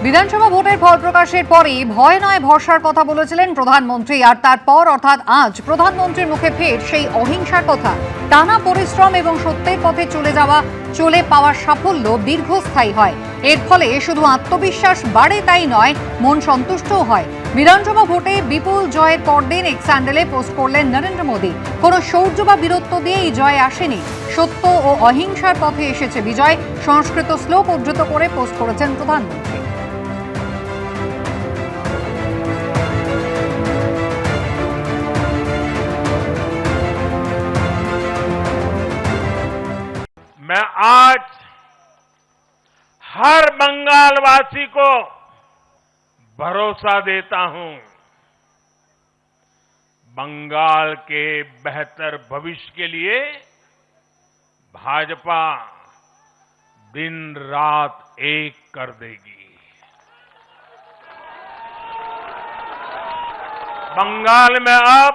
বিধানসভা ভোটের ফল প্রকাশের পরই ভয় নয় ভরসার কথা বলেছিলেন প্রধানমন্ত্রী। আর তারপর অর্থাৎ আজ প্রধানমন্ত্রীর মুখে ফের সেই অহিংসার কথা। টানা পরিশ্রম এবং সত্যের পথে চলে পাওয়া সাফল্য দীর্ঘস্থায়ী হয়। এর ফলে শুধু আত্মবিশ্বাস বাড়ে তাই নয়, মন সন্তুষ্টও হয়। বিধানসভা ভোটে বিপুল জয়ের পরদিন এক্স হ্যান্ডেলে পোস্ট করলেন নরেন্দ্র মোদী। কোনো শৌর্য বা বীরত্ব দিয়ে এই জয় আসেনি, সত্য ও অহিংসার পথে এসেছে বিজয়। সংস্কৃত শ্লোক উদ্ধৃত করে পোস্ট করেছেন প্রধানমন্ত্রী। मैं आज हर बंगालवासी को भरोसा देता हूं, बंगाल के बेहतर भविष्य के लिए भाजपा दिन रात एक कर देगी। बंगाल में अब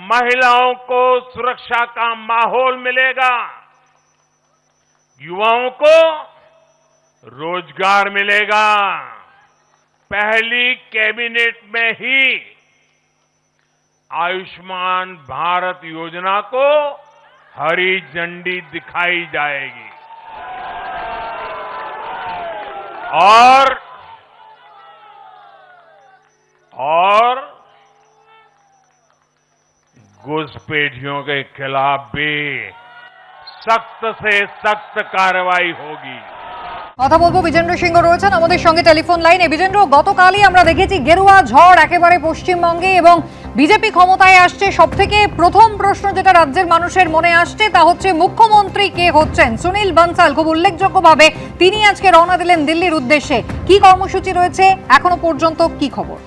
महिलाओं को सुरक्षा का माहौल मिलेगा, युवाओं को रोजगार मिलेगा। पहली कैबिनेट में ही आयुष्मान भारत योजना को हरी झंडी दिखाई जाएगी और घुसपैठियों के खिलाफ भी सख्त से सख्त कार्रवाई होगी। কথা বলবো বিজেন্দ্র সিংহ রয়েছেন আমাদের সঙ্গে টেলিফোন লাইনে। বিজেন্দ্র, গতকালই আমরা দেখেছি গেরুয়া ঝড় একেবারে পশ্চিমবঙ্গে এবং বিজেপি ক্ষমতায় আসছে। সবথেকে প্রথম প্রশ্ন যেটা রাজ্যের মানুষের মনে আসছে তা হচ্ছে মুখ্যমন্ত্রী কে হচ্ছেন। সুনীল বানসাল খুব উল্লেখযোগ্যভাবে তিনি আজকে রওনা দিলেন দিল্লির উদ্দেশ্যে। কি কর্মসূচি রয়েছে, এখনো পর্যন্ত কি খবর?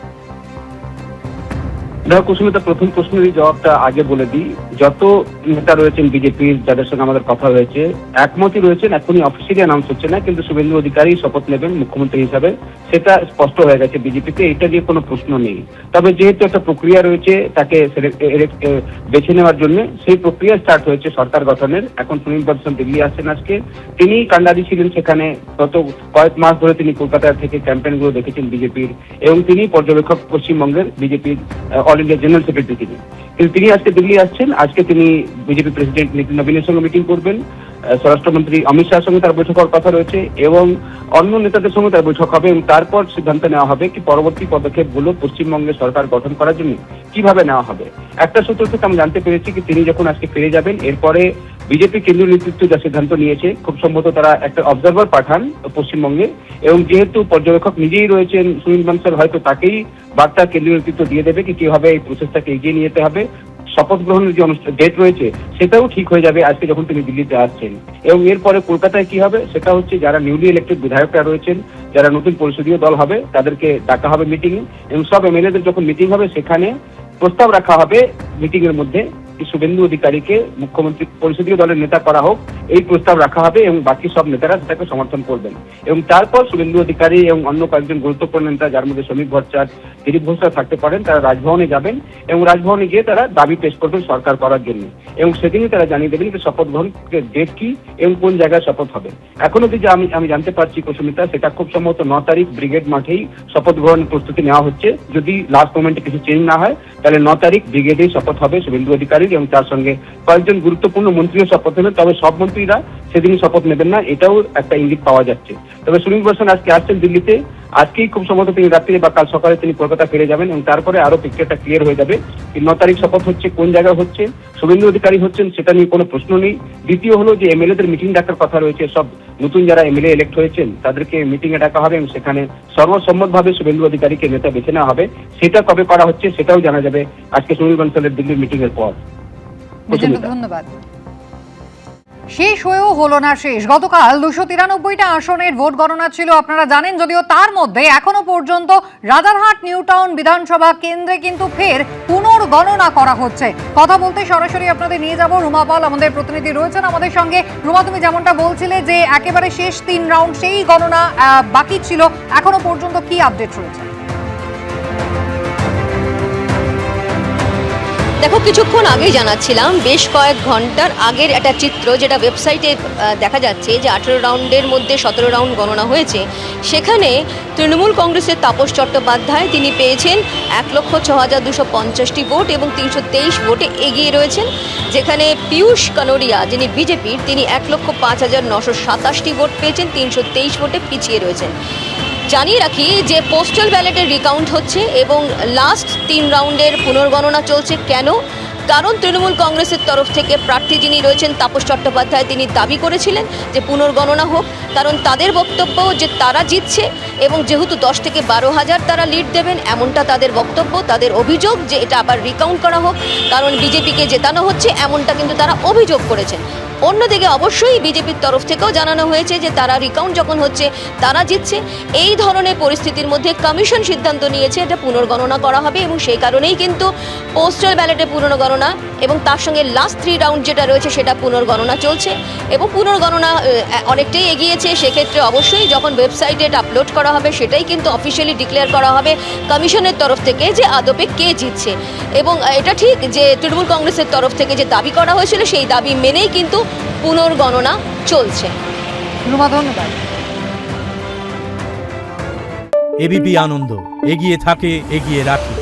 দেখো কুসুমিতা, প্রথম প্রশ্নেরই জবাবটা আগে বলে দিই। যত নেতা রয়েছেন বিজেপির, যাদের সঙ্গে আমাদের কথা হয়েছে, একমতই রয়েছেন। এখনই অফিসিয়ালি অ্যানাউন্স হচ্ছে না, কিন্তু শুভেন্দু অধিকারী শপথ নেবেন মুখ্যমন্ত্রী হিসাবে, সেটা স্পষ্ট হয়ে গেছে বিজেপিতে। এটা নিয়ে কোনো প্রশ্ন নেই। তবে যেহেতু একটা প্রক্রিয়া রয়েছে তাকে বেছে নেওয়ার জন্য, সেই প্রক্রিয়া স্টার্ট হয়েছে সরকার গঠনের। এখন সুনীল বানসাল দিল্লি আসছেন আজকে। তিনি কান্ডারি ছিলেন সেখানে, গত কয়েক মাস ধরে তিনি কলকাতা থেকে ক্যাম্পেইনগুলো দেখেছেন বিজেপির, এবং তিনি পর্যবেক্ষক পশ্চিমবঙ্গের বিজেপির অল ইন্ডিয়া জেনারেল সেক্রেটারি তিনি। কিন্তু তিনি আজকে দিল্লি আসছেন। আজকে তিনি বিজেপি প্রেসিডেন্ট নিতিন নবীনের সঙ্গে মিটিং করবেন, স্বরাষ্ট্রমন্ত্রী অমিত শাহের সঙ্গে তার বৈঠক হওয়ার কথা রয়েছে, এবং অন্য নেতাদের সঙ্গে তার বৈঠক হবে, এবং তারপর সিদ্ধান্ত নেওয়া হবে কি পরবর্তী পদক্ষেপগুলো পশ্চিমবঙ্গে সরকার গঠন করার জন্য কিভাবে নেওয়া হবে। একটা সূত্র থেকে আমি জানতে পেরেছি কি তিনি যখন আজকে ফিরে যাবেন, এরপরে বিজেপি কেন্দ্রীয় নেতৃত্ব যা সিদ্ধান্ত নিয়েছে, খুব সম্ভবত তারা একটা অবজারভার পাঠান পশ্চিমবঙ্গে, এবং যেহেতু পর্যবেক্ষক নিজেই রয়েছেন সুনীল বানসাল, হয়তো তাকেই বার্তা কেন্দ্রীয় নেতৃত্ব দিয়ে দেবে কি কিভাবে এই প্রসেসটাকে এগিয়ে নিয়ে যেতে হবে। শপথ গ্রহণের যে ডেট রয়েছে সেটাও ঠিক হয়ে যাবে আজকে যখন তিনি দিল্লিতে আসছেন। এবং এরপরে কলকাতায় কি হবে সেটা হচ্ছে, যারা নিউলি ইলেক্টেড বিধায়করা রয়েছেন, যারা নতুন পরিষদীয় দল হবে, তাদেরকে ডাকা হবে মিটিং এ, এবং সব এমএলএদের যখন মিটিং হবে সেখানে প্রস্তাব রাখা হবে মিটিং এর মধ্যে শুভেন্দু অধিকারীকে মুখ্যমন্ত্রী পরিষদীয় দলের নেতা করা হোক, এই প্রস্তাব রাখা হবে, এবং বাকি সব নেতারা সেটাকে সমর্থন করবেন। এবং তারপর শুভেন্দু অধিকারী এবং অন্য কয়েকজন গুরুত্বপূর্ণ নেতা, যার মধ্যে শ্রমিক ভট্টাচার্য, দিলীপ ঘোষরা থাকতে পারেন, তারা রাজভবনে যাবেন, এবং রাজভবনে গিয়ে তারা দাবি পেশ করবেন সরকার করার জন্য, এবং সেদিনই তারা জানিয়ে দেবেন যে শপথ গ্রহণের ডেট কি এবং কোন জায়গায় শপথ হবে। এখন অব্দি যে আমি জানতে পারছি কুসুমিতা, সেটা খুব সম্ভবত 9 তারিখ ব্রিগেড মাঠেই শপথ গ্রহণের প্রস্তুতি নেওয়া হচ্ছে। যদি লাস্ট মোমেন্টে কিছু চেঞ্জ না হয়, তাহলে 9 তারিখ ব্রিগেডেই শপথ হবে শুভেন্দু অধিকারীর, এবং তার সঙ্গে কয়েকজন গুরুত্বপূর্ণ মন্ত্রীও শপথ নেবেন। তবে সব মন্ত্রীরা সেদিনই শপথ নেবেন না, এটাও একটা ইঙ্গিত পাওয়া যাচ্ছে। তবে সুনীল বানসাল আজকে আসছেন দিল্লিতে। আজকেই খুব সম্ভবত তিনি রাত্রে বা কাল সকালে তিনি কলকাতা ফিরে যাবেন, এবং তারপরে আরো পিকচারটা ক্লিয়ার হয়ে যাবে। 9 তারিখ শপথ হচ্ছে, কোন জায়গায় হচ্ছে, শুভেন্দু অধিকারী হচ্ছেন, সেটা নিয়ে কোনো প্রশ্ন নেই। দ্বিতীয় হলো যে এমএলএদের মিটিং ডাকার কথা রয়েছে, সব নতুন যারা এমএলএ ইলেক্ট হয়েছেন তাদেরকে মিটিং এ ডাকা হবে, এবং সেখানে সর্বসম্মতভাবে শুভেন্দু অধিকারীকে নেতা বেছে নেওয়া হবে। সেটা কবে করা হচ্ছে সেটাও জানা যাবে আজকে সুনীল বানসালের দিল্লির মিটিং এর পর। ধন্যবাদ। শেষ হয়েও হলো না শেষ। গতকাল 293টা আসনের ভোট গণনা ছিল, আপনারা জানেন। যদিও তার মধ্যে এখনো পর্যন্ত রাজারহাট নিউ টাউন বিধানসভা কেন্দ্রে কিন্তু ফের পুনর্গণনা করা হচ্ছে। কথা বলতে সরাসরি আপনাদের নিয়ে যাব, রুমা পাল আমাদের প্রতিনিধি রয়েছেন আমাদের সঙ্গে। রুমা, তুমি যেমনটা বলছিলে যে একেবারে শেষ 3 রাউন্ড সেই গণনা বাকি ছিল, এখনো পর্যন্ত কি আপডেট রয়েছে? দেখো, কিছুক্ষণ আগেই জানাচ্ছিলাম, বেশ কয়েক ঘন্টার আগের একটা চিত্র যেটা ওয়েবসাইটে দেখা যাচ্ছে যে 18 রাউন্ডের মধ্যে 17 রাউন্ড গণনা হয়েছে। সেখানে তৃণমূল কংগ্রেসের তাপস চট্টোপাধ্যায় তিনি পেয়েছেন 1,06,250টি ভোট এবং 323 ভোটে এগিয়ে রয়েছেন, যেখানে পীয়ূষ কানোরিয়া যিনি বিজেপির তিনি 1,05,927টি ভোট পেয়েছেন, 323 ভোটে পিছিয়ে রয়েছেন। জানিয়ে রাখি যে পোস্টাল ব্যালটের রিকাউন্ট হচ্ছে এবং লাস্ট 3 রাউন্ডের পুনর্গণনা চলছে। কেন? কারণ তৃণমূল কংগ্রেসের তরফ থেকে প্রার্থী যিনি রয়েছেন তাপস চট্টোপাধ্যায় তিনি দাবি করেছিলেন যে পুনর্গণনা হোক, কারণ তাদের বক্তব্য যে তারা জিতছে এবং যেহেতু 10 থেকে 12,000 তারা লিড দেবেন এমনটা তাদের বক্তব্য। তাদের অভিযোগ যে এটা আবার রিকাউন্ট করা হোক, কারণ বিজেপিকে জেতানো হচ্ছে এমনটা কিন্তু তারা অভিযোগ করেছেন। অন্যদিকে অবশ্যই বিজেপির তরফ থেকেও জানানো হয়েছে যে তারা রিকাউন্ট যখন হচ্ছে তারা জিতছে। এই ধরনের পরিস্থিতির মধ্যে কমিশন সিদ্ধান্ত নিয়েছে এটা পুনর্গণনা করা হবে এবং সেই কারণেই কিন্তু পোস্টাল ব্যালটে পুনর্গণনা এবং তার সঙ্গে লাস্ট 3 রাউন্ড যেটা রয়েছে সেটা পুনর্গণনা চলছে এবং পুনর্গণনা অনেকটাই এগিয়েছে। সেক্ষেত্রে অবশ্যই যখন ওয়েবসাইটে এটা আপলোড করা হবে সেটাই কিন্তু অফিসিয়ালি ডিক্লেয়ার করা হবে কমিশনের তরফ থেকে যে আদপে কে জিতছে। এবং এটা ঠিক যে তৃণমূল কংগ্রেসের তরফ থেকে যে দাবি করা হয়েছিল সেই দাবি মেনেই কিন্তু পুনর্গণনা চলছে। ধন্যবাদ। এবিপি আনন্দ, এগিয়ে থাকে, এগিয়ে রাখে।